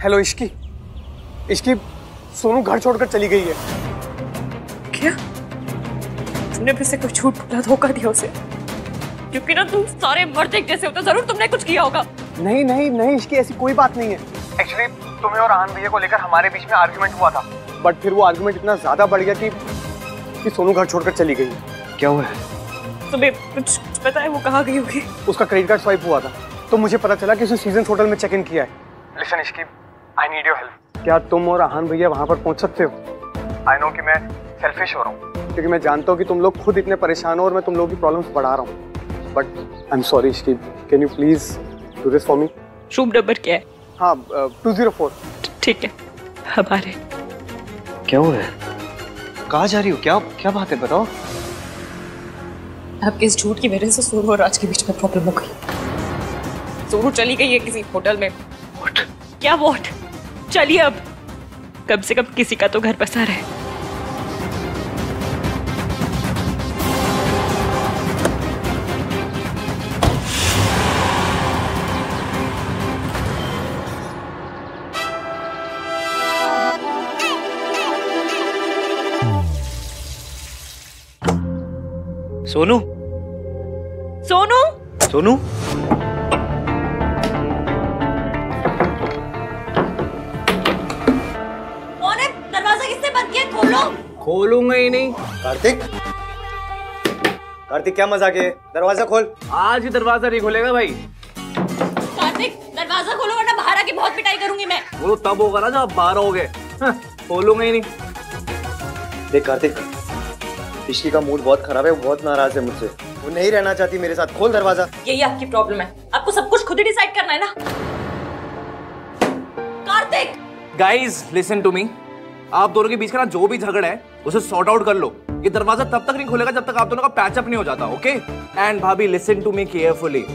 Hello Ishki, Ishki Sonu घर छोड़कर चली गई है। क्या? तुमने फिर से कुछ झूठ बोला, धोखा दिया उसे? क्योंकि ना तुम सारे मर्द एक जैसे होते, जरूर तुमने कुछ किया होगा। नहीं नहीं नहीं इश्की, ऐसी कोई बात नहीं है। एक्चुअली तुम्हें और आनंद भैया को लेकर हमारे बीच में आर्गुमेंट हुआ था, बट फिर वो आर्गुमेंट इतना ज्यादा बढ़ गया कि सोनू घर छोड़कर चली गई। क्या हुआ है? तुम्हें कुछ पता है वो कहाँ गई होगी? उसका क्रेडिट कार्ड स्वाइप हुआ था, तो मुझे पता चला कि उसने सीजन्स होटल में चेक इन किया है। Listen Ishki, I need your help. क्या तुम और आहान भैया वहाँ पर पहुँच सकते हो? आई नो कि मैं सेल्फिश हो रहा हूँ, क्योंकि मैं जानता हूँ कि तुम लोग खुद इतने परेशान हो और मैं तुम लोगों की प्रॉब्लम्स बढ़ा रहा हूँ, but I am sorry Ishki, can you please do this for me? Room number क्या है? हाँ 204। ठीक है, हमारे। क्या हुआ है? कहाँ जा रही हो? क्या क्या बात है, बताओ। आपके इस झूठ की वजह से सोनू और राज के बीच में प्रॉब्लम हो गई। सोनू चली गई है किसी होटल में। What? क्या वॉट? चलिए अब, कम से कम किसी का तो घर बसा रहे। सोनू, सोनू, सोनू, कौन है? दरवाजा किसने बंद किया? खोलो। खोलूंगा ही नहीं। कार्तिक, कार्तिक क्या मजाक है? दरवाजा खोल। आज ही दरवाजा नहीं खोलेगा भाई। कार्तिक दरवाजा खोलो वरना बाहर आके बहुत पिटाई करूंगी मैं। वो तब होगा ना जब आप बाहर होगे। खोलूंगा ही नहीं। देख कार्तिक, इश्की का मूड बहुत खराब है, वो बहुत नाराज है मुझसे, वो नहीं रहना चाहती मेरे साथ। खोल दरवाजा। यही आपकी प्रॉब्लम है, आपको सब कुछ खुद ही डिसाइड करना है ना। Kartik, guys listen to me, आप दोनों के बीच का ना जो भी झगड़ा है उसे सॉर्ट आउट कर लो। ये दरवाजा तब तक नहीं खुलेगा जब तक आप दोनों का पैचअप नहीं हो जाता, okay? And bhabhi listen to me carefully,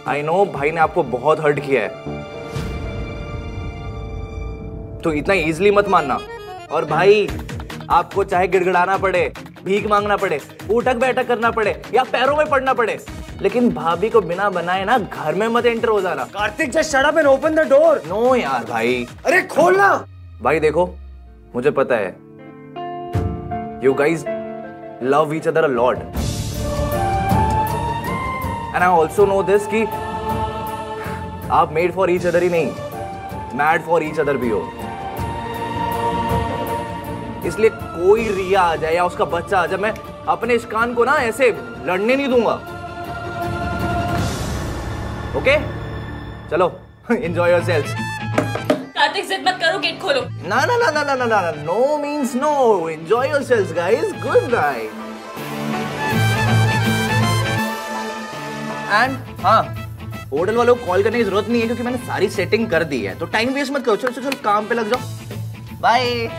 I know भाई ने आपको बहुत हर्ट किया है, तो इतना इजीली मत मानना। और भाई आपको चाहे गिड़गिड़ाना पड़े, भीख मांगना पड़े, उठक बैठक करना पड़े या पैरों में पड़ना पड़े, लेकिन भाभी को बिना बनाए ना घर में मत एंटर हो जाना। Kartik just shut up and open the door. No यार भाई। अरे खोलना। भाई देखो, मुझे पता है you guys love each other a lot, and I also know this कि आप मेड फॉर ईच अदर ही नहीं, मैड फॉर ईच अदर भी हो। इसलिए कोई रिया आ जाए या उसका बच्चा आ जाए, मैं अपने इश्कान को ना ऐसे लड़ने नहीं दूंगा, ओके? चलो एंजॉय योरसेल्व्स। कार्तिक जिद मत करो, गेट खोलो। ना ना ना ना ना ना ना, no means no, enjoy yourselves guys, good night. And हाँ, होटल वालों को कॉल करने की जरूरत नहीं है क्योंकि मैंने सारी सेटिंग कर दी है, तो टाइम वेस्ट मत करो, चलो चलो चलो काम पे लग जाओ। बाय।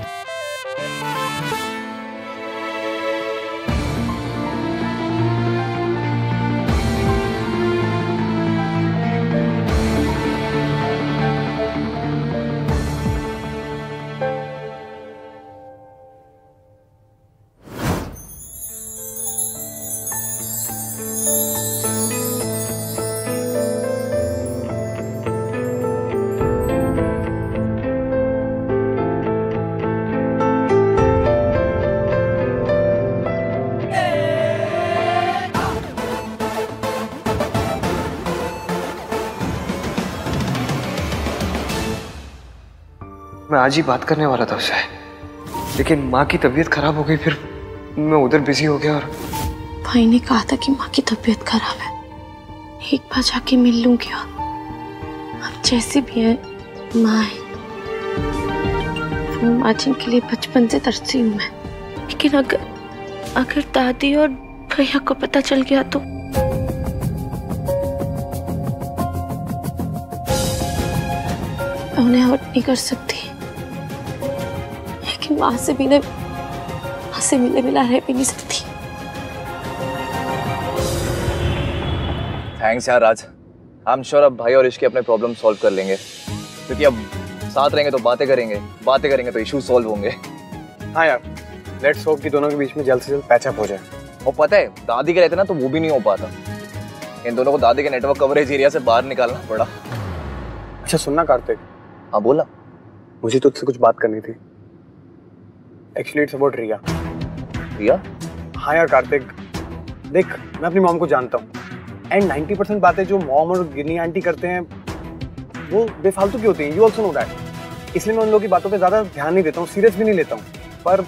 मैं आज ही बात करने वाला था उससे, लेकिन माँ की तबीयत खराब हो गई, फिर मैं उधर बिजी हो गया। और भाई ने कहा था कि माँ की तबीयत खराब है, एक बार जाके मिल लूंगी। अब जैसी भी है माँ है, माँ के लिए बचपन से तरसी हूँ मैं। लेकिन अगर दादी और भैया को पता चल गया तो मैं उन्हें हर्ट नहीं कर सकती, लेकिन माँ से मिले मिला रह भी नहीं सकती। थैंक्स यार राज, आई एम श्योर अब भाई और इश्की अपने प्रॉब्लम सॉल्व कर लेंगे, क्योंकि अब साथ रहेंगे तो बातें करेंगे तो इशू सॉल्व होंगे। हाँ यार, लेट्स होप कि दोनों के बीच में जल्द से जल्द पैचअप हो जाए। और पता है दादी के रहते ना तो वो भी नहीं हो पाता, इन दोनों को दादी के नेटवर्क कवरेज एरिया से बाहर निकालना पड़ा। अच्छा सुनना कार्तिक। हाँ बोला। मुझे तुझसे कुछ बात करनी थी। एक्चुअली इट्स अबाउट रिया। रिया? हाँ यार कार्तिक, देख मैं अपनी मॉम को जानता हूँ एंड 90% बातें जो मॉम और गिनी आंटी करते हैं वो बेफालतू की होती हैं। You also know that. इसलिए मैं उन लोगों की बातों पे ज़्यादा ध्यान नहीं देता हूँ, सीरियस भी नहीं लेता हूँ। पर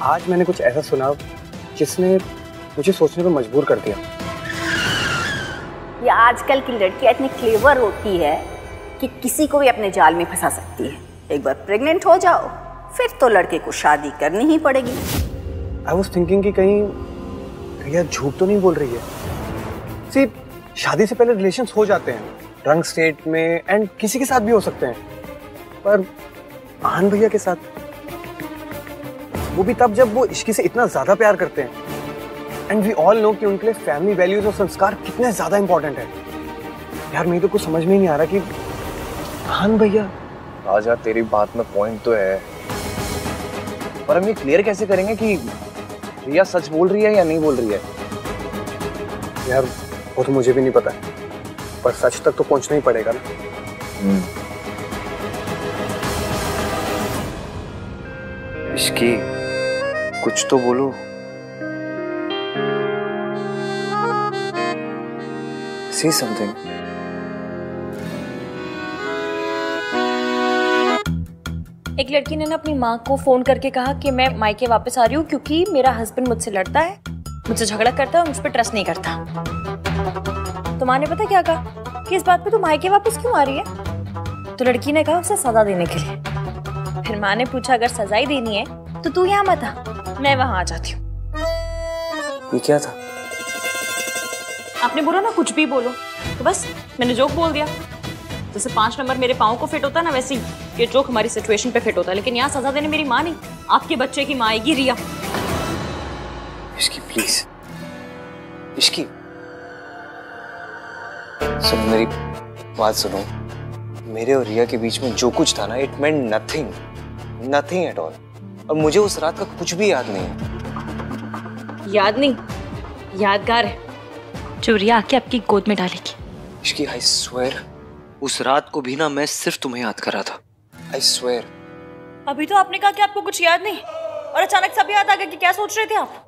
आज मैंने कुछ ऐसा सुना जिसने मुझे सोचने पर मजबूर कर दिया। ये आजकल की लड़कियां इतनी क्लेवर होती है कि किसी को भी अपने जाल में फंसा सकती है। एक बार प्रेग्नेंट हो जाओ फिर तो लड़के को शादी करनी ही पड़ेगी। आई वॉज थिंकिंग कि कहीं रिया झूठ तो नहीं बोल रही है। सी, शादी से पहले रिलेशंस हो जाते हैं रंग स्टेट में एंड किसी के साथ भी हो सकते हैं, पर आहान भैया के साथ वो भी तब जब वो इश्की से इतना ज्यादा प्यार करते हैं। एंड वी ऑल नो कि उनके लिए फैमिली वैल्यूज और संस्कार कितने ज्यादा इंपॉर्टेंट है। यार मुझे तो कुछ समझ में ही नहीं आ रहा कि आहान भैया। राजा तेरी बात में पॉइंट तो है, पर हम ये क्लियर कैसे करेंगे कि रिया सच बोल रही है या नहीं बोल रही है? यार वो तो मुझे भी नहीं पता है, पर सच तक तो पहुंचना ही पड़ेगा ना। इश्की कुछ तो बोलो। Say something. एक लड़की ने ना अपनी माँ को फोन करके कहा कि मैं मायके वापस आ रही हूँ क्योंकि मेरा हस्बैंड मुझसे लड़ता है, मुझसे झगड़ा करता है और मुझ पर ट्रस्ट नहीं करता। तो माँ ने पता क्या कहा कि इस बात पे तू मायके वापस क्यों आ रही है? तो लड़की ने कहा उसे सजा देने के लिए। फिर माँ ने पूछा अगर सजाई देनी है तो तू यहाँ मत आ, मैं वहां आ जाती हूँ। ये क्या था? आपने बोला ना कुछ भी बोलो, तो बस मैंने जोक बोल दिया। जैसे 5 नंबर मेरे पाँव को फिट होता है ना, वैसे ही ये जोक हमारी सिचुएशन पे फिट होता है। लेकिन यहाँ सजा देने मेरी माँ नहीं, आपके बच्चे की माँ आएगी रिया। इश्की प्लीज, इश्की सुनो मेरी बात सुनो। मेरे और रिया के बीच में जो कुछ था ना, it meant nothing, nothing at all. और मुझे उस रात का कुछ भी याद नहीं है। याद नहीं, यादगार है जो रिया आके आपकी गोद में डालेगी। इश्की आई स्वेयर उस रात को भी ना मैं सिर्फ तुम्हें याद कर रहा था। I swear. अभी तो आपने कहा कि आपको कुछ याद नहीं और अचानक सब याद आ गया कि क्या सोच रहे थे आप।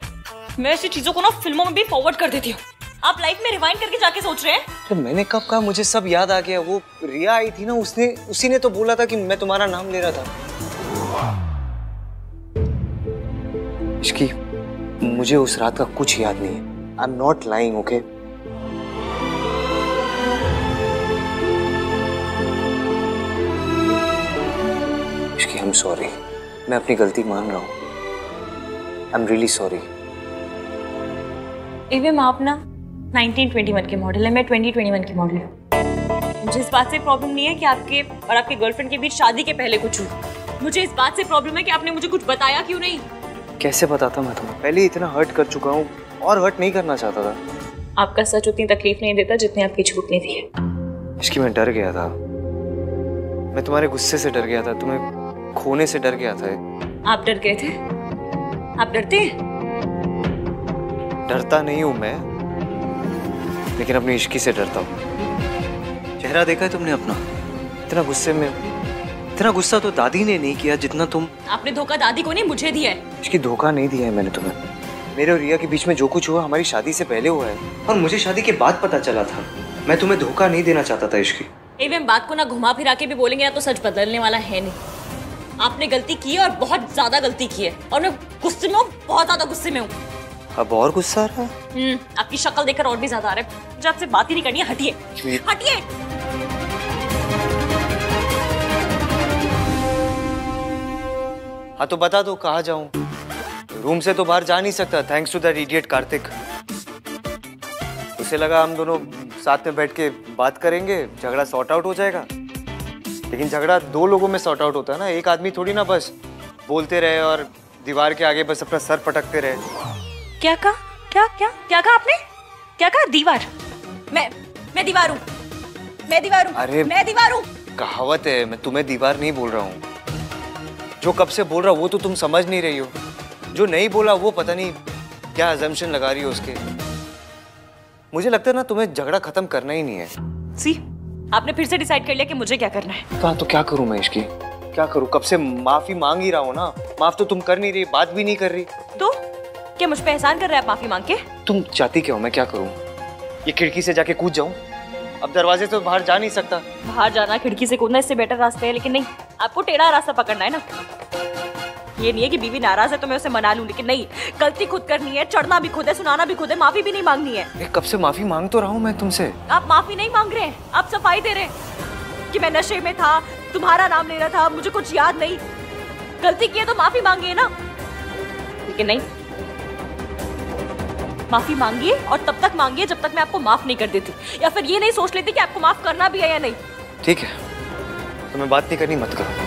मैं ऐसी चीजों को ना फिल्मों में भी फॉरवर्ड कर देती हूँ, आप लाइफ में रिवाइंड करके जाके सोच रहे हैं। तो मैंने कब कहा मुझे सब याद आ गया? वो रिया आई थी ना, उसी ने तो बोला था कि मैं तुम्हारा नाम ले रहा था। इश्की मुझे उस रात का कुछ याद नहीं है। I am not lying, okay? Ishki I am sorry, मैं अपनी गलती मान रहा हूँ। I am really sorry. Even आप ना 1921 के मॉडल है, मैं 2021 की मॉडल हूँ। मुझे इस बात से प्रॉब्लम नहीं है कि आपके और आपके गर्लफ्रेंड के बीच शादी के पहले कुछ हुआ। मुझे इस बात से प्रॉब्लम है कि आपने मुझे कुछ बताया क्यों नहीं। कैसे बताता मैं तुम्हें? पहले इतना हर्ट कर चुका हूँ और हर्ट नहीं करना चाहता था। आपका सच उतनी तकलीफ नहीं देता जितनी आपकी झूठ नहीं दी है। इसकी मैं डर गया था, मैं तुम्हारे गुस्से से डर गया था, तुम्हें खोने से डर गया था। आप डर गए थे? आप डरते हैं? डरता नहीं हूं मैं, लेकिन अपनी इश्की से डरता हूं। चेहरा देखा है तुमने अपना? इतना गुस्से में, इतना गुस्सा तो दादी ने नहीं किया जितना तुम। आपने धोखा दादी को नहीं मुझे दिया है। इसकी धोखा नहीं दिया है मैंने तुम्हें। मेरे और रिया के बीच में जो कुछ हुआ हमारी शादी से पहले हुआ है और मुझे शादी के बाद पता चला था। मैं तुम्हें धोखा नहीं देना चाहता था इश्की। एवं बात को ना घुमा फिरा के भी बोलेंगे ना तो सच बदलने वाला है नहीं। आपने गलती की है और बहुत ज्यादा गलती की है और मैं गुस्से में हूँ, बहुत ज्यादा गुस्से में हूँ। अब और गुस्सा आ रहा है? आपकी शक्ल देखकर और भी ज्यादा आ रहा है। मुझे आपसे बात ही नहीं करनी है, हटिए हटिए। हाँ तो बता दो कहाँ जाऊं? रूम से तो बाहर जा नहीं सकता thanks to that idiot Kartik. उसे लगा हम दोनों साथ में बैठ के बात करेंगे, झगड़ा सॉर्ट आउट हो जाएगा। लेकिन झगड़ा 2 लोगों में सॉर्ट आउट होता है ना, एक आदमी थोड़ी ना बस बोलते रहे और दीवार के आगे बस अपना सर पटकते रहे। क्या कहा? क्या कहा आपने? क्या कहा? दीवार? मैं दीवार हूँ, मैं दीवार हूँ। अरे मैं दीवार हूँ। कहावत है, मैं तुम्हें दीवार नहीं बोल रहा हूँ। जो कब से बोल रहा वो तो तुम समझ नहीं रही हो, जो नहीं बोला वो पता नहीं क्या अजम्पशन लगा रही हो उसके। मुझे लगता है ना तुम्हें झगड़ा खत्म करना ही नहीं है। सी, आपने फिर से डिसाइड कर लिया कि मुझे क्या करना है। तो क्या करूं मैं इसकी? क्या करूं, कब से माफी मांग ही रहा हूं ना। माफ तो तुम कर नहीं रही, बात भी नहीं कर रही। तो क्या मुझ पे एहसान कर रहा है माफी मांग के? तुम चाहती क्या हो, मैं क्या करूं? ये खिड़की से जाके कूद जाऊं? अब दरवाजे से बाहर जा नहीं सकता। बाहर जाना खिड़की से कूदना इससे बेटर रास्ता है, लेकिन नहीं, आपको टेढ़ा रास्ता पकड़ना है ना। ये नहीं है कि बीवी नाराज है तो मैं उसे मना लूं, लेकिन नहीं, गलती खुद करनी है, चढ़ना भी खुद है, सुनाना भी खुद है, माफी भी नहीं मांगनी है। कब से माफी मांग तो रहा हूं मैं तुमसे। आप माफी नहीं मांग रहे हैं, आप सफाई दे रहे हैं कि मैं नशे में था, तुम्हारा नाम ले रहा था, मुझे कुछ याद नहीं। गलती की है तो माफी मांगिए ना, लेकिन नहीं, माफी मांगिए और तब तक मांगिए जब तक मैं आपको माफ नहीं कर देती, या फिर ये नहीं सोच लेती कि आपको माफ करना भी है या नहीं। ठीक है, तुम्हें बात नहीं करनी, मत करो।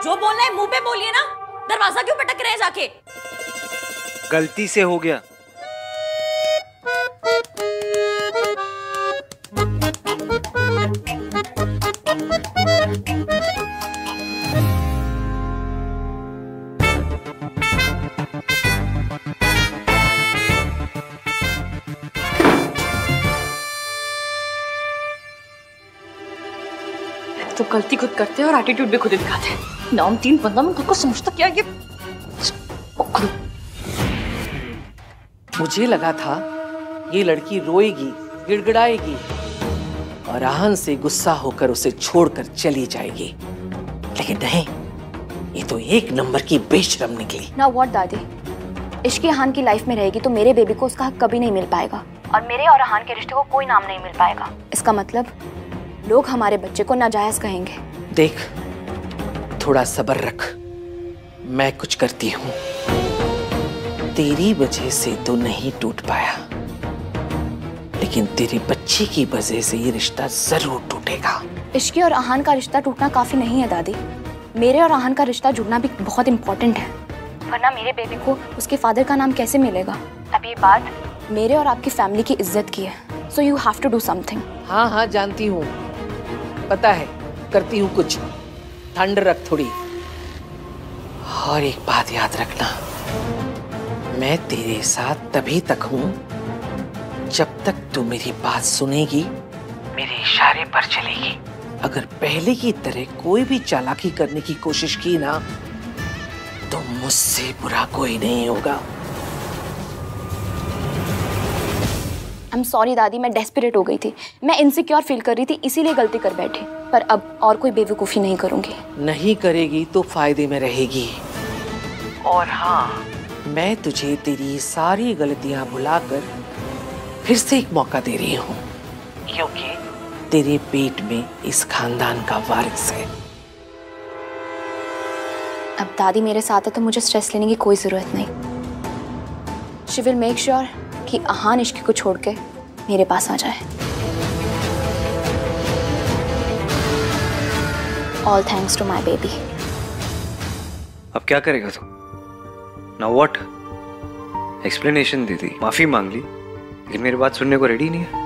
जो बोलना है मुंह पे बोलिए ना, दरवाजा क्यों पटक रहे हैं जाके? गलती से हो गया। तो गलती खुद करते हैं और एटीट्यूड भी खुद ही दिखाते हैं। नाम 3 बंदा में खुद को समझता क्या ये? मुझे लगा था ये लड़की रोएगी, गिड़गिड़ाएगी और आहन से गुस्सा होकर उसे छोड़कर चली जाएगी, लेकिन नहीं, ये तो एक नंबर की बेशरम निकली। ना व्हाट दादी, इश्की अहान की लाइफ में रहेगी तो मेरे बेबी को उसका हक कभी नहीं मिल पाएगा, और मेरे और अहान के रिश्ते को कोई नाम नहीं मिल पाएगा। इसका मतलब लोग हमारे बच्चे को नाजायज कहेंगे। देख, थोड़ा सब्र रख, मैं कुछ करती हूँ। तेरी वजह से तो नहीं टूट पाया, लेकिन तेरे बच्चे की वजह से ये रिश्ता जरूर टूटेगा। इश्की और अहान का रिश्ता टूटना काफी नहीं है दादी, मेरे और अहान का रिश्ता जुड़ना भी बहुत इम्पोर्टेंट है, वरना मेरे बेबी को उसके फादर का नाम कैसे मिलेगा? अब ये बात मेरे और आपकी फैमिली की इज्जत की है, so you have to do something. हाँ हाँ जानती हूँ, पता है, करती हूँ कुछ। ठंड रख थोड़ी। और एक बात याद रखना, मैं तेरे साथ तभी तक हूँ जब तक तू मेरी बात सुनेगी, मेरे इशारे पर चलेगी। अगर पहले की तरह कोई भी चालाकी करने की कोशिश की ना, तो मुझसे बुरा कोई नहीं होगा। I'm sorry दादी, मैं डेस्परेट हो गई थी, मैं इनसिक्योर फील कर रही थी, इसीलिए गलती कर बैठी, पर अब और कोई बेवकूफ़ी नहीं करूंगी। नहीं करेगी तो फायदे में रहेगी। और हाँ, मैं तुझे तेरी सारी गलतियां भुलाकर फिर से एक मौका दे रही हूँ, क्योंकि तेरे पेट में इस खानदान का वारिस है। अब दादी मेरे साथ है तो मुझे स्ट्रेस लेने की कोई जरूरत नहीं। शी विल मेक श्योर कि अहान इश्की को छोड़ के मेरे पास आ जाए। All thanks to my baby. अब क्या करेगा तू? Now what? एक्सप्लेनेशन दे दी, माफी मांग ली, लेकिन मेरी बात सुनने को रेडी नहीं है।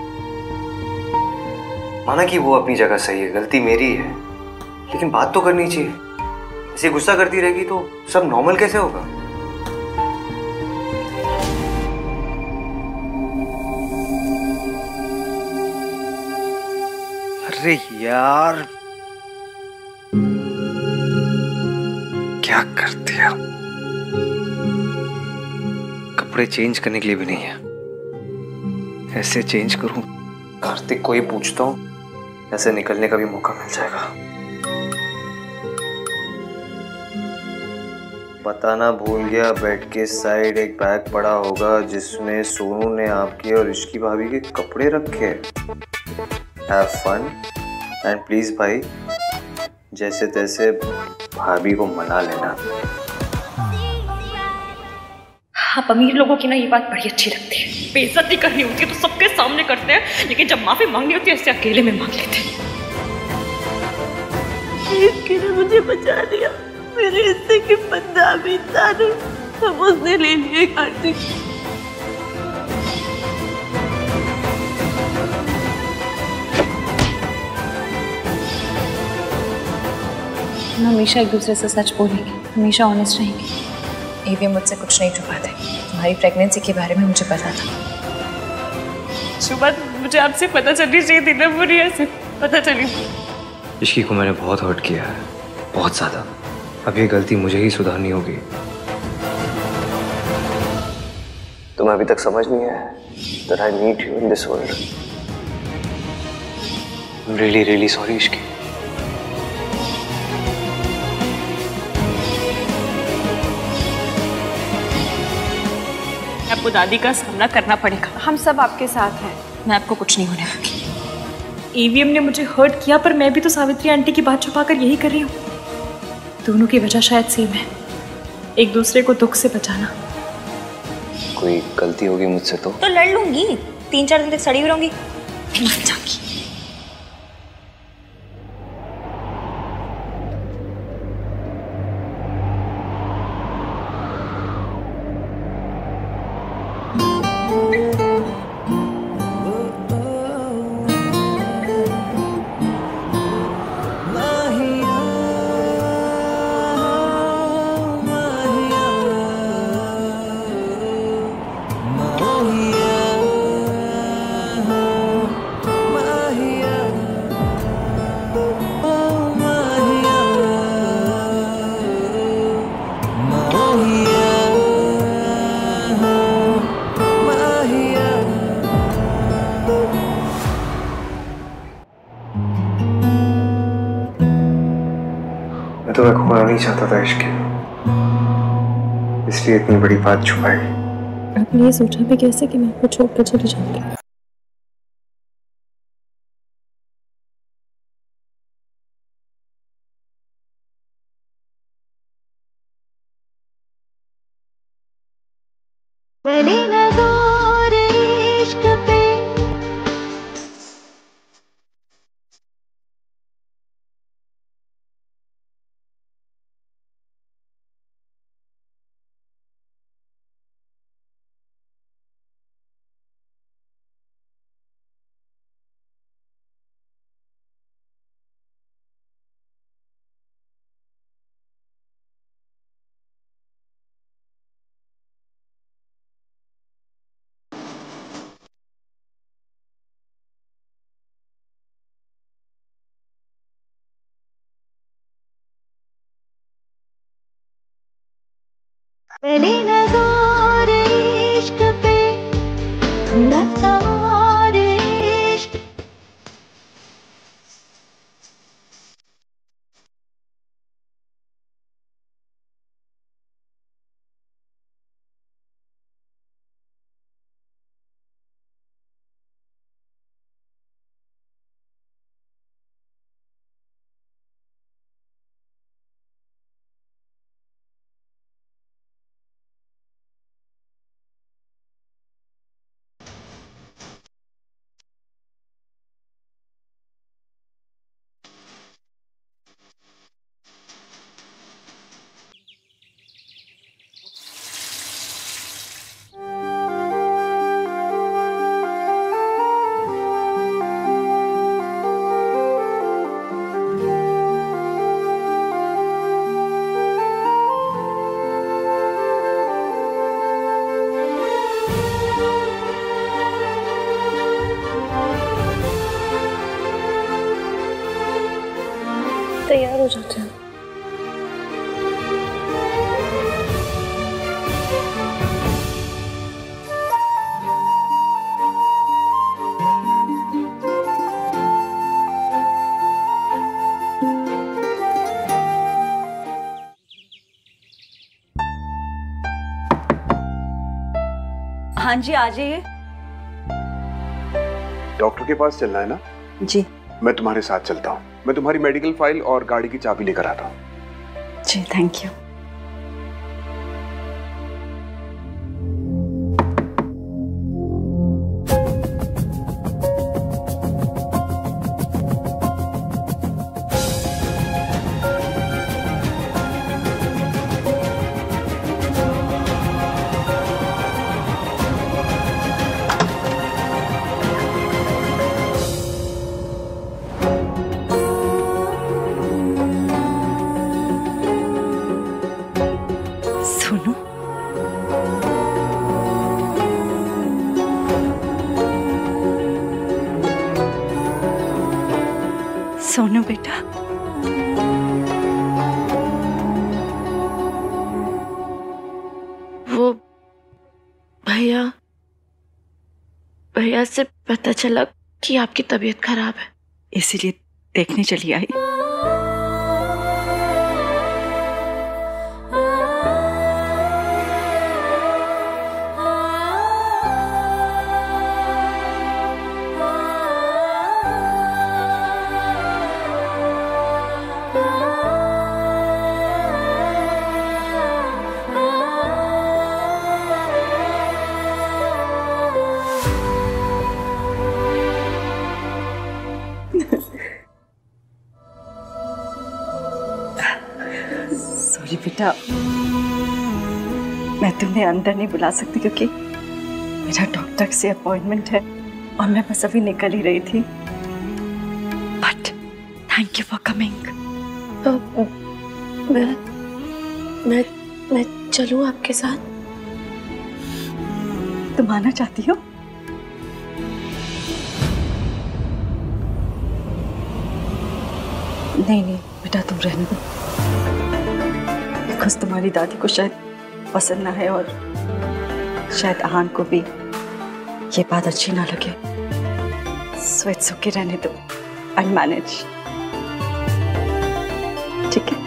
माना कि वो अपनी जगह सही है, गलती मेरी है, लेकिन बात तो करनी चाहिए। ऐसे गुस्सा करती रहेगी तो सब नॉर्मल कैसे होगा? अरे यार, क्या कर दिया? कपड़े चेंज करने के लिए भी नहीं है। ऐसे चेंज करूं, कार्तिक को ही पूछता हूं, ऐसे निकलने का भी मौका मिल जाएगा। बताना भूल गया, बेड के साइड एक बैग पड़ा होगा जिसमें सोनू ने आपके और इश्की भाभी के कपड़े रखे। हैव फन एंड प्लीज भाई, जैसे तैसे भाभी को मना लेना। हाँ, अमीर लोगों की ना ये बात बड़ी अच्छी लगती है। बेइज्जती करनी होती है तो सबके सामने करते हैं, लेकिन जब माफी मांगनी होती है ऐसे अकेले में मांग लेते हैं। इसके ने मुझे बचा लिया, मेरे हिस्से की बंदा भी था, सब उसने ले लिए कार्तिक। हम हमेशा एक दूसरे से सच बोलेंगे, हमेशा ऑनेस्ट रहेंगे। ईवीएम मुझसे कुछ नहीं छुपाते। तुम्हारी प्रेगनेंसी के बारे में मुझे पता था। सुबह मुझे आपसे पता चलनी चाहिए थी ना, बुरी ऐसे पता चली। इश्की को मैंने बहुत हर्ट किया है, बहुत ज्यादा। अब ये गलती मुझे ही सुधारनी होगी। तुम्हें अभी तक समझ नहीं आया that I need you in this world. I'm really, really sorry, Ishki. आपको दादी का सामना करना पड़ेगा। हम सब आपके साथ हैं। मैं आपको कुछ नहीं होने दूंगी। ईवीएम ने मुझे हर्ट किया, पर मैं भी तो सावित्री आंटी की बात छुपाकर यही कर रही हूँ। दोनों की वजह शायद सेम है, एक दूसरे को दुख से बचाना। कोई गलती होगी मुझसे तो लड़ लूंगी, 3-4 दिन तक सड़ी हुई रहूंगी, फिर मर जाऊंगी। मैं तुम्हें खोना नहीं चाहता था इश्क, इसलिए इतनी बड़ी बात छुपाई। आपने ये सोचा भी कैसे कि मैं आपको छोड़कर चली जाऊंगी? पहली नज़र इश्क पे थोड़ा सा और इश्क। तैयार हो जाते हैं। हाँ जी, आ जाइए। डॉक्टर के पास चलना है ना? जी। मैं तुम्हारे साथ चलता हूँ। मैं तुम्हारी मेडिकल फाइल और गाड़ी की चाबी लेकर आता हूँ। जी, थैंक यू। भैया से पता चला कि आपकी तबीयत खराब है, इसीलिए देखने चली आई। सॉरी बेटा, मैं तुम्हें अंदर नहीं बुला सकती क्योंकि मेरा डॉक्टर से अपॉइंटमेंट है और मैं बस अभी निकल ही रही थी। But thank you for coming. मैं चलूं आपके साथ? तुम आना चाहती हो? नहीं नहीं बेटा, तुम रहने दो, बिकॉज तुम्हारी दादी को शायद पसंद ना है और शायद आहान को भी ये बात अच्छी ना लगे। सो इट्स ओके, रहने दो, आई मैनेज। ठीक है?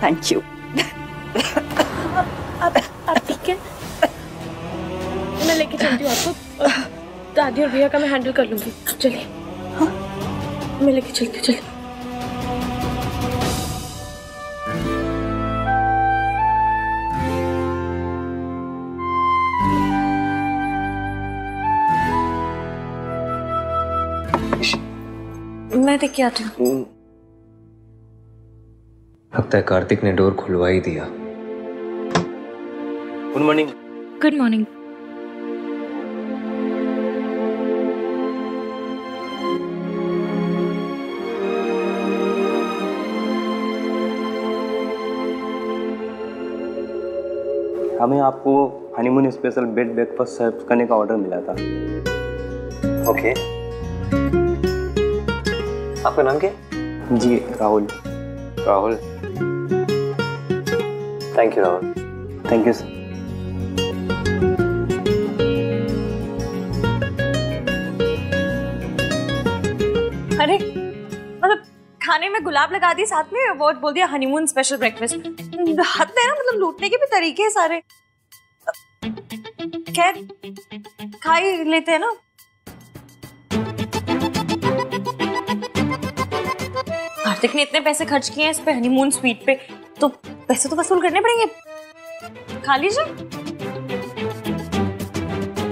Thank you. आप ठीक है? मैं लेके चलती हूँ आपको, और दादी और भैया का मैं हैंडल कर लूंगी। चलिए। हाँ? मैं लेके चलती हूँ, चलिए। मैं देख के आती हूँ। लगता है कार्तिक ने डोर खुलवा ही दिया। Good morning. Good morning. हमें आपको honeymoon special bed breakfast serve करने का ऑर्डर मिला था। ओके। आपका नाम क्या? जी Rahul. Rahul, thank you Rahul. Thank you sir. अरे मतलब खाने में गुलाब लगा दी, साथ में वो बोल दिया हनीमून स्पेशल ब्रेकफास्ट। हद है ना, मतलब लूटने के भी तरीके हैं सारे। खैर खा ही लेते हैं ना। कार्तिक ने इतने पैसे खर्च किए हैं इस पे हनीमून स्वीट पे, तो पैसे तो वसूल करने पड़ेंगे। खा लीजिए।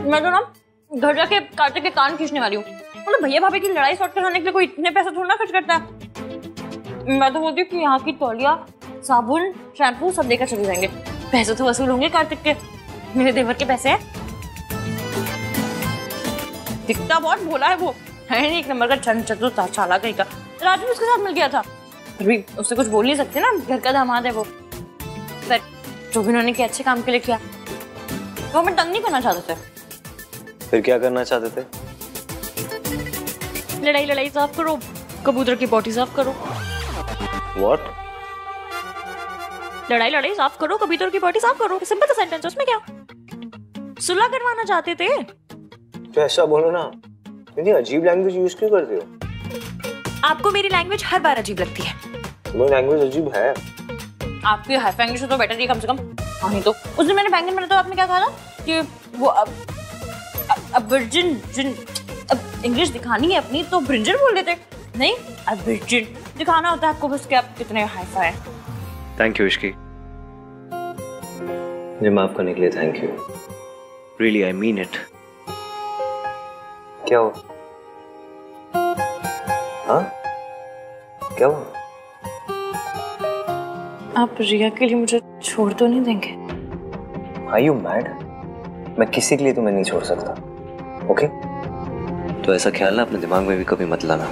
मैं तो ना घर जाके कार्तिक के कान खींचने वाली हूँ। मतलब भैया भाभी की लड़ाई सॉर्ट कराने के लिए कोई इतने पैसे थोड़ा ना खर्च करता है। मैं तो बोलती हूँ कि यहाँ की तौलिया, साबुन, शैम्पू सब देकर चले जाएंगे। पैसे तो वसूल होंगे कार्तिक के, मेरे देवर के पैसे हैं। दिखता बहुत भोला है वो, है नहीं एक नंबर का चतुर चालाक कहीं का। राजू उसके साथ मिल गया था, फिर भी उससे कुछ बोल नहीं सकते ना, घर का दामाद है वो। पर जो भी उन्होंने किया अच्छे काम के लिए किया, वो हमें तंग नहीं करना चाहते थे। फिर क्या करना चाहते थे? लड़ाई साफ करो, कबूतर की बॉडी साफ करो। What? लड़ाई साफ करो, कबूतर की बॉडी साफ करो। सिंपल सा सेंटेंस, उसमें क्या? सुलह करवाना चाहते थे। तो ऐसा बोलो ना, इतनी अजीब लैंग्वेज यूज क्यों करते हो? आपको मेरी लैंग्वेज हर बार अजीब लगती है। तुम्हारी लैंग्वेज अजीब है। आपकी हाई इंग्लिश तो बेटर है कम से कम। हाँ नहीं तो उस दिन मैंने बैंगन बनाया तो आपने क्या कहा था कि वो अब वर्जिन इंग्लिश दिखानी है अपनी तो ब्रिंजल बोल देते। नहीं, अब वर्जिन दिखाना होता है आपको बस कि आप कितने हाई फाई हैं। थैंक यू इश्की, मुझे माफ करने के लिए thank you. Really I mean it. क्या हुआ? हाँ क्या हुआ? आप रिया के लिए मुझे छोड़ तो नहीं देंगे? Are you mad? मैं किसी के लिए तुम्हें नहीं छोड़ सकता। ओके? तो ऐसा ख्याल ना अपने दिमाग में भी कभी मत लाना।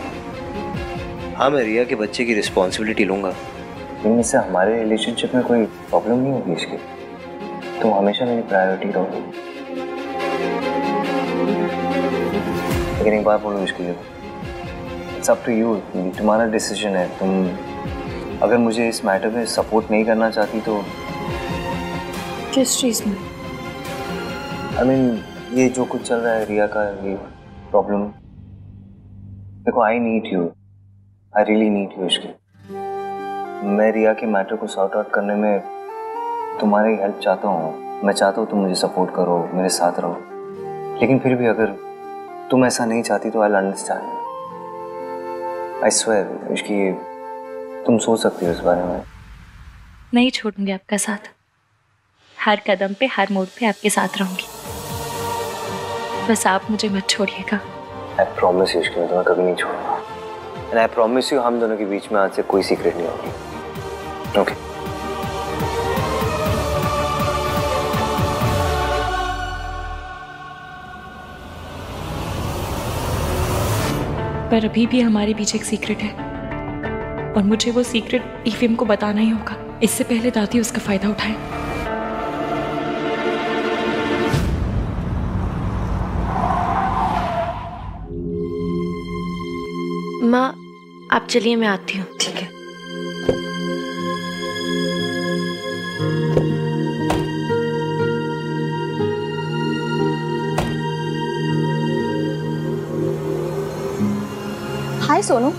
हाँ, मैं रिया के बच्चे की रिस्पॉन्सिबिलिटी लूंगा, लेकिन इससे हमारे रिलेशनशिप में कोई प्रॉब्लम नहीं होगी। इसकी तुम हमेशा मेरी प्रायोरिटी रहोगी। लेकिन एक बात बोलूँ इसके लिए, इट्स अप टू यू, तुम्हारा डिसीजन है। तुम अगर मुझे इस मैटर में सपोर्ट नहीं करना चाहती तो। किस चीज में? I mean, ये जो कुछ चल रहा है रिया का, ये प्रॉब्लम, देखो I need you, I really need you Ishki. मैं रिया के मैटर को सॉर्ट आउट करने में तुम्हारी हेल्प चाहता हूँ। मैं चाहता हूँ तुम मुझे सपोर्ट करो, मेरे साथ रहो, लेकिन फिर भी अगर तुम ऐसा नहीं चाहती तो I will understand. I swear Ishki, तुम सोच सकती हो इस बारे में। नहीं छोड़ूंगी आपका साथ, हर कदम पे हर मोड़ पे आपके साथ रहूंगी, बस आप मुझे मत छोड़िएगा। आई प्रॉमिस यू इश्की, मैं तुम्हें कभी नहीं छोड़ूंगा। एंड आई प्रॉमिस यू हम दोनों के बीच में आज से कोई सीक्रेट नहीं होगी। ओके? पर अभी भी हमारे बीच एक सीक्रेट है और मुझे वो सीक्रेट ईवीएम को बताना ही होगा, इससे पहले दादी उसका फायदा उठाए। माँ आप चलिए, मैं आती हूँ। ठीक है। हाय सोनू,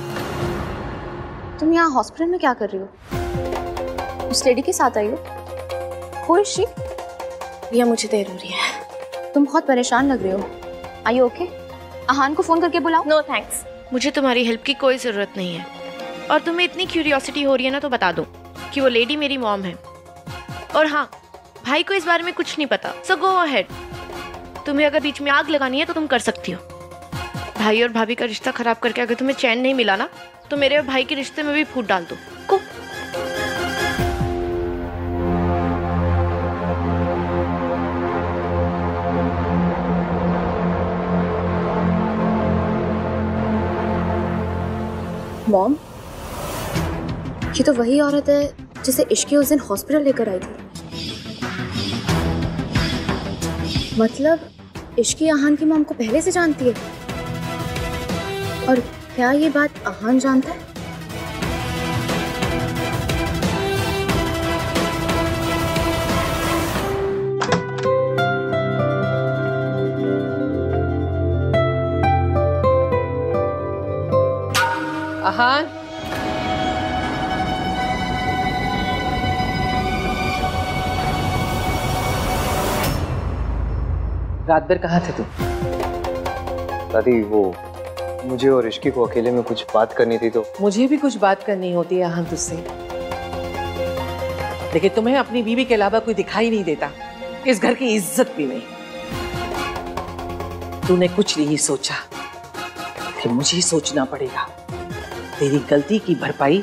तुम यहाँ हॉस्पिटल में क्या कर रही हो? उस लेडी के साथ आई हो? Who is she? भैया मुझे देर हो रही है। तुम बहुत परेशान लग रहे हो। Are you okay? आहान को फोन करके बुलाओ। नो थैंक्स, मुझे तुम्हारी हेल्प की कोई जरूरत नहीं है। और तुम्हें इतनी क्यूरियोसिटी हो रही है ना, तो बता दो कि वो लेडी मेरी मॉम है। और हाँ, भाई को इस बारे में कुछ नहीं पता, सो गो अहेड। तुम्हें अगर बीच में आग लगानी है तो तुम कर सकती हो। भाई और भाभी का रिश्ता खराब करके अगर तुम्हें चैन नहीं मिला ना, तो मेरे और भाई के रिश्ते में भी फूट डाल दो। को मॉम, ये तो वही औरत है जिसे इश्की उस दिन हॉस्पिटल लेकर आई थी। मतलब इश्की आहान की मॉम को पहले से जानती है। और क्या ये बात आहान जानता है? आहान, रात भर कहाँ थे तुम? दादी वो मुझे और इश्की को अकेले में कुछ बात करनी थी, तो मुझे भी कुछ बात करनी होती है आहान तुझसे, लेकिन तुम्हें अपनी बीवी के अलावा कोई दिखाई नहीं देता, इस घर की इज्जत भी नहीं। तूने कुछ नहीं सोचा कि मुझे सोचना पड़ेगा। तेरी गलती की भरपाई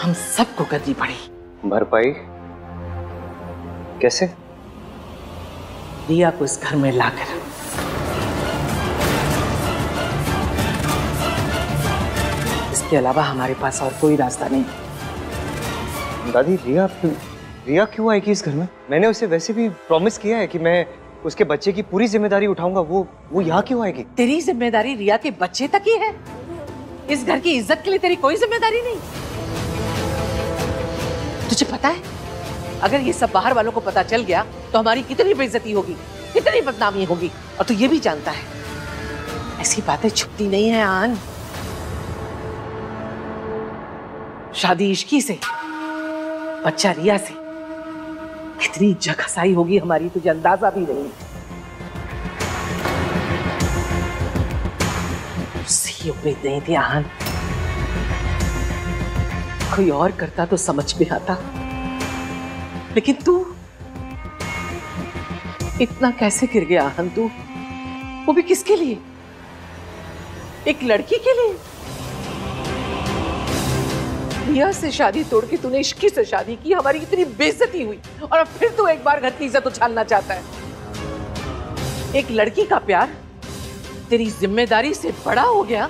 हम सबको करनी पड़ी। भरपाई कैसे? रिया को इस घर में लाकर। इसके अलावा हमारे पास और कोई रास्ता नहीं। दादी रिया क्यों आएगी इस घर में? मैंने उसे वैसे भी प्रॉमिस किया है कि मैं उसके बच्चे की पूरी जिम्मेदारी उठाऊंगा। वो यहाँ क्यों आएगी? तेरी जिम्मेदारी रिया के बच्चे तक ही है। इस घर की इज्जत के लिए तेरी कोई जिम्मेदारी नहीं। तुझे पता है, अगर ये सब बाहर वालों को पता चल गया तो हमारी कितनी बेइज्जती होगी, कितनी बदनामी होगी। और तू ये भी जानता है, ऐसी बातें छुपती नहीं है आन। शादी इश्की से, बच्चा रिया से, कितनी जगहसाई होगी हमारी, तुझे अंदाजा भी नहीं। उससे उम्मीद नहीं थी आहान। कोई और करता तो समझ में आता, लेकिन तू इतना कैसे गिर गया आहान? तू, वो भी किसके लिए? एक लड़की के लिए। रिया से शादी तोड़ के तूने इश्की से शादी की, हमारी इतनी बेइज्जती हुई, और अब फिर तू एक बार घर की इज्जत उछालना चाहता है। एक लड़की का प्यार तेरी जिम्मेदारी से बड़ा हो गया।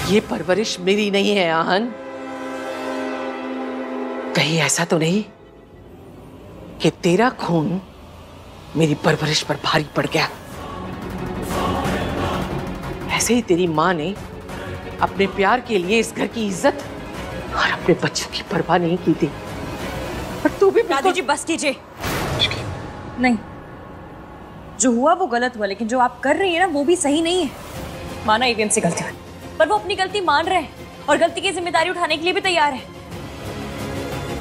ये परवरिश मेरी नहीं है आहान। कहीं ऐसा तो नहीं कि तेरा खून मेरी परवरिश पर भारी पड़ गया? ऐसे ही तेरी माँ ने अपने प्यार के लिए इस घर की इज्जत और अपने बच्चों की परवाह नहीं की थी। पर तू भी दादी जी बस कीजिए। नहीं, जो हुआ वो गलत हुआ, लेकिन जो आप कर रही है ना वो भी सही नहीं है। माना ईवीएम से गलती हुई, पर वो अपनी गलती मान रहे हैं और गलती की जिम्मेदारी उठाने के लिए भी तैयार है।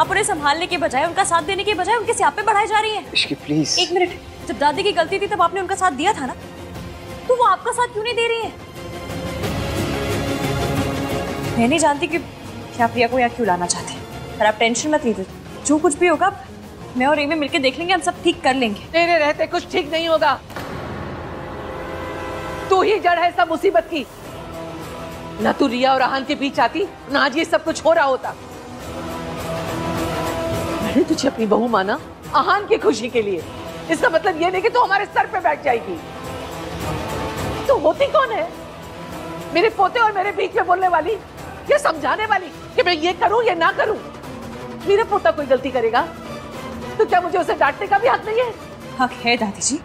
आप उन्हें संभालने के बजाय, उनका साथ देने के बजाय उनके स्यापे बढ़ाई जा रही है। इश्की प्लीज। एक मिनट, जब दादी की गलती थी तब आपने उनका साथ दिया था ना, तो वो आपका साथ क्यों नहीं दे रही है? मैं नहीं जानती कि आप प्रिया को यहाँ क्यों लाना चाहते हैं, पर आप टेंशन मत लीजिए, जो कुछ भी होगा मैं और एमी मिलकर देख लेंगे, हम सब ठीक कर लेंगे। तेरे रहते कुछ ठीक नहीं होगा। तू ही जड़ है सब मुसीबत की। ना तू रिया और आहान के बीच आती, ना आज ये सब कुछ हो रहा होता। मैंने तुझे अपनी बहू माना आहान की खुशी के लिए, इसका मतलब ये नहीं कि तू हमारे सर पे बैठ जाएगी। तू होती कौन है? मेरे पोते और मेरे बीच में बोलने वाली, ये समझाने वाली कि मैं ये करूं या ना करूं। मेरा पोता कोई गलती करेगा तो क्या मुझे उसे डांटने का भी हक नहीं है? हक है दादी जी,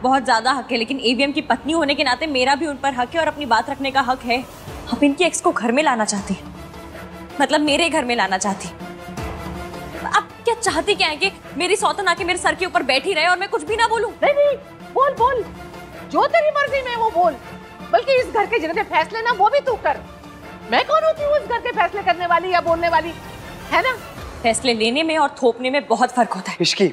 बहुत ज्यादा हक है, लेकिन एवीएम की पत्नी होने के नाते मेरा भी उन पर हक है और अपनी बात रखने का हक है। आप इनकी एक्स को घर में लाना चाहती हैं, मतलब मेरे घर में लाना चाहती। आप क्या चाहती क्या है कि मेरी सौतन आके मेरे सर के ऊपर बैठी रहे और मैं कुछ भी ना बोलूं? नहीं नहीं, बोल बोल, जो तेरी मर्जी में वो बोल, बल्कि इस घर के जितने फैसले ना वो भी तू कर। मैं कौन होती हूँ इस घर के फैसले करने वाली या बोलने वाली, है ना? फैसले लेने में और थोपने में बहुत फर्क होता है। इश्की,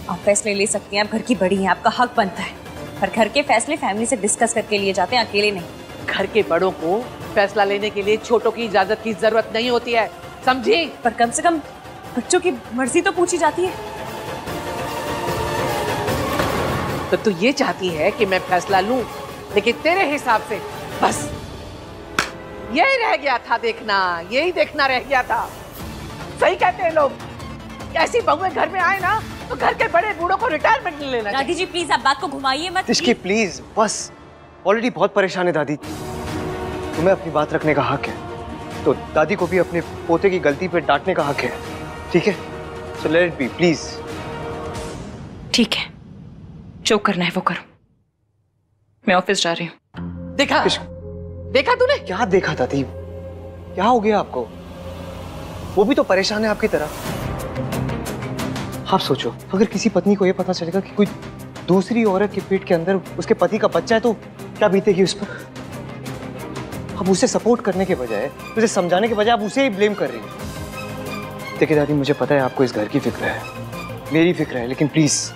आप फैसले ले सकती हैं, आप घर की बड़ी हैं, आपका हक बनता है, पर घर के फैसले फैमिली से डिस्कस करके लिए जाते हैं, अकेले नहीं। घर के बड़ों को फैसला लेने के लिए छोटों की इजाजत की जरूरत नहीं होती है, समझी? पर कम से कम बच्चों की मर्जी तो पूछी जाती है। तो तू ये चाहती है कि मैं फैसला लूं, लेकिन तेरे हिसाब से बस यही रह गया था देखना, यही देखना रह गया था। सही कहते हैं लोग, ऐसी बहुएं घर में आए ना तो घर के बड़े बूढ़ों को रिटायरमेंट ले लेना। दादी जी प्लीज आप बात को घुमाइए मत। इश्की प्लीज, बस ऑलरेडी बहुत परेशान है दादी। तुम्हें अपनी बात रखने का हक है, तो दादी को भी अपने पोते की गलती पे डांटने का हक है, ठीक है? So let it be please. ठीक है, जो करना है वो करो, मैं ऑफिस जा रही हूँ। देखा देखा तूने? क्या देखा दादी? क्या हो गया आपको? वो भी तो परेशान है आपकी तरह। आप सोचो, अगर किसी पत्नी को ये पता चलेगा कि कोई दूसरी औरत के पेट के अंदर उसके पति का बच्चा है, तो क्या बीतेगी उस पर? अब उसे सपोर्ट करने के बजाय, उसे समझाने के बजाय आप उसे ही ब्लेम कर रही हैं। देखिए दादी, मुझे पता है आपको इस घर की फिक्र है, मेरी फिक्र है, लेकिन प्लीज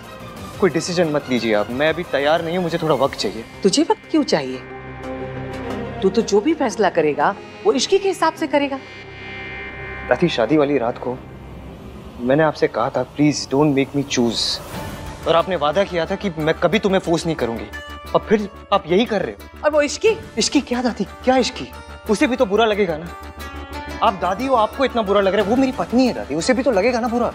कोई डिसीजन मत लीजिए आप। मैं अभी तैयार नहीं हूँ, मुझे थोड़ा वक्त चाहिए। तुझे वक्त क्यों चाहिए? तू तो जो भी फैसला करेगा वो इश्की के हिसाब से करेगा। दादी, शादी वाली रात को मैंने आपसे कहा था please don't make me choose, और आपने वादा किया था कि मैं कभी तुम्हें फोर्स नहीं करूंगी, और फिर आप यही कर रहे हो। और वो इश्की? इश्की क्या दादी, क्या इश्की? उसे भी तो बुरा लगेगा ना। आप दादी हो, आपको इतना बुरा लग रहा है, वो मेरी पत्नी है दादी, उसे भी तो लगेगा ना बुरा।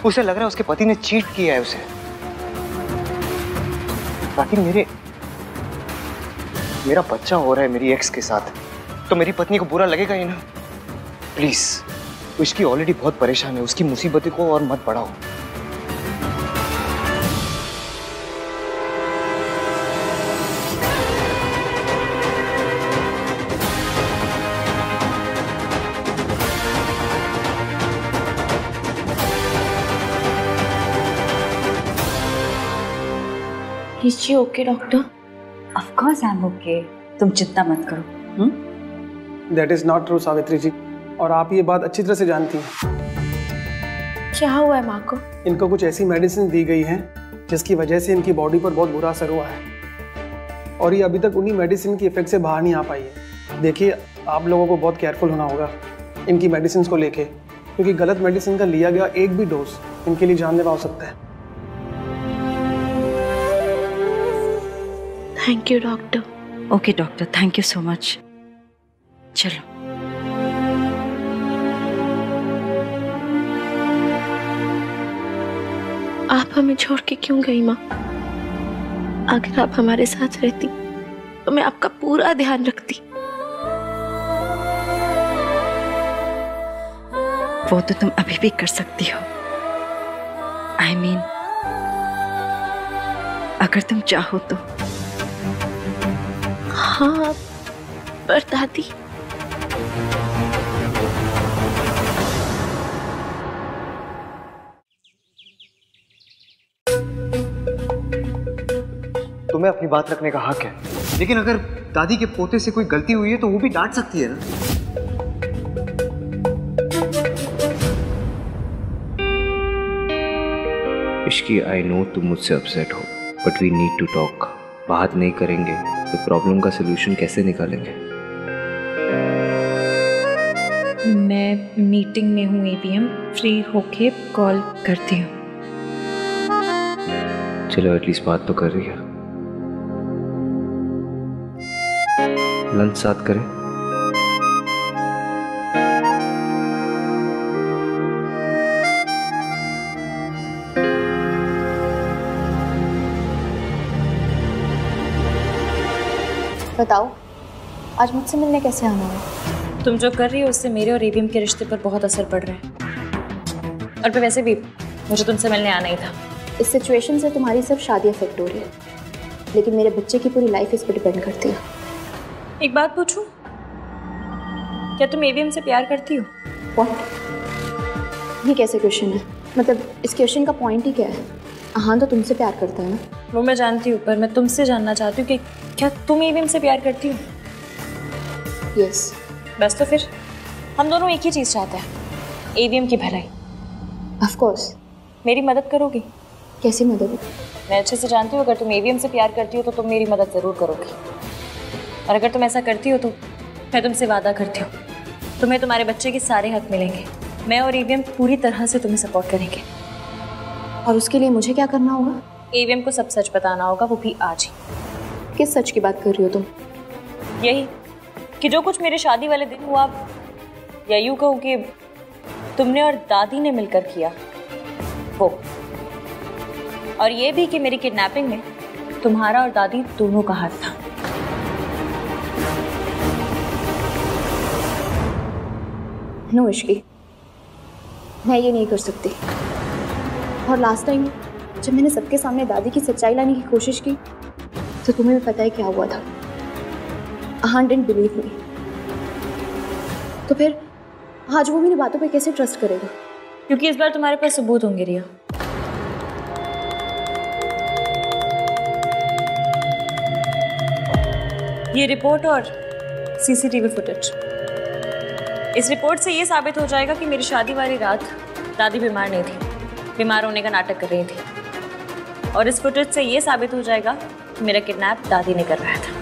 उसे लग रहा है उसके पति ने चीट किया है उसे। दादी, मेरा बच्चा हो रहा है मेरी एक्स के साथ, तो मेरी पत्नी को बुरा लगेगा ही ना। प्लीज, उसकी ऑलरेडी बहुत परेशान है, उसकी मुसीबतों को और मत बढ़ाओ। Is she okay, doctor? Of course I'm okay. तुम चिंता मत करो। That is not true, Savitri जी, और आप ये बात अच्छी तरह से जानती हैं। क्या हुआ है माँ को? इनको कुछ ऐसी मेडिसिन दी गई हैं जिसकी वजह से इनकी बॉडी पर बहुत बुरा असर हुआ है, और ये अभी तक उन्हीं मेडिसिन की इफेक्ट से बाहर नहीं आ पाई है। देखिए, आप लोगों को बहुत केयरफुल होना होगा इनकी मेडिसिन को लेके, क्योंकि गलत मेडिसिन का लिया गया एक भी डोज इनके लिए जानलेवा हो सकता है। Thank you doctor. Okay doctor, thank you so much. चलो। आप हमें छोड़ के क्यों गई माँ? अगर आप हमारे साथ रहती तो मैं आपका पूरा ध्यान रखती। वो तो तुम अभी भी कर सकती हो। I mean, अगर तुम चाहो तो। हाँ, पर दादी, तुम्हें अपनी बात रखने का हक है, लेकिन अगर दादी के पोते से कोई गलती हुई है तो वो भी डांट सकती है ना। इश्की, आई नो तुम मुझसे अपसेट हो, but we need to talk. बात नहीं करेंगे तो प्रॉब्लम का सोल्यूशन कैसे निकालेंगे? मैं मीटिंग में हूँ एवीएम, फ्री होके कॉल करती हूँ। चलो एटलीस्ट बात तो कर रही है। लंच साथ करें? बताओ, आज मुझसे मिलने कैसे आना है? तुम जो कर रही हो उससे मेरे और एवीएम के रिश्ते पर बहुत असर पड़ रहा है। और फिर वैसे भी मुझे तुमसे मिलने आना ही था। इस सिचुएशन से तुम्हारी सिर्फ शादी अफेक्ट हो रही है, लेकिन मेरे बच्चे की पूरी लाइफ इस पर डिपेंड करती है। एक बात पूछूं, क्या तुम एवीएम से प्यार करती हो? ये कैसे क्वेश्चन है? मतलब इस क्वेश्चन का पॉइंट ही क्या है? हाँ तो तुमसे प्यार करता है ना। वो मैं जानती हूँ, पर मैं तुमसे जानना चाहती हूँ कि क्या तुम एवीएम से प्यार करती हो? यस। बस तो फिर हम दोनों एक ही चीज़ चाहते हैं, एवीएम की भलाई। Of course. मेरी मदद करोगी? कैसी मदद? मैं अच्छे से जानती हूँ अगर तुम एवीएम से प्यार करती हो तो तुम मेरी मदद ज़रूर करोगी। और अगर तुम ऐसा करती हो तो मैं तुमसे वादा करती हूँ, तुम्हें तुम्हारे बच्चे के सारे हक मिलेंगे। मैं और एवीएम पूरी तरह से तुम्हें सपोर्ट करेंगे। और उसके लिए मुझे क्या करना होगा? एवीएम को सब सच बताना होगा, वो भी आज ही। किस सच की बात कर रही हो तुम? यही कि जो कुछ मेरे शादी वाले दिन हुआ, या यूँ कहूँ कि तुमने और दादी ने मिलकर किया वो, और ये भी कि मेरी किडनैपिंग में तुम्हारा और दादी दोनों का हाथ था। नो इश्की, मैं ये नहीं कर सकती। और लास्ट टाइम जब मैंने सबके सामने दादी की सच्चाई लाने की कोशिश की तो तुम्हें भी पता है क्या हुआ था। आहान डिडंट बिलीव मी। तो फिर आज वो मेरी बातों पे कैसे ट्रस्ट करेगा? क्योंकि इस बार तुम्हारे पास सबूत होंगे रिया। ये रिपोर्ट और सीसीटीवी फुटेज। इस रिपोर्ट से ये साबित हो जाएगा कि मेरी शादी वाली रात दादी बीमार नहीं थी, बीमार होने का नाटक कर रही थी। और इस फुटेज से ये साबित हो जाएगा कि मेरा किडनैप दादी ने करवाया था।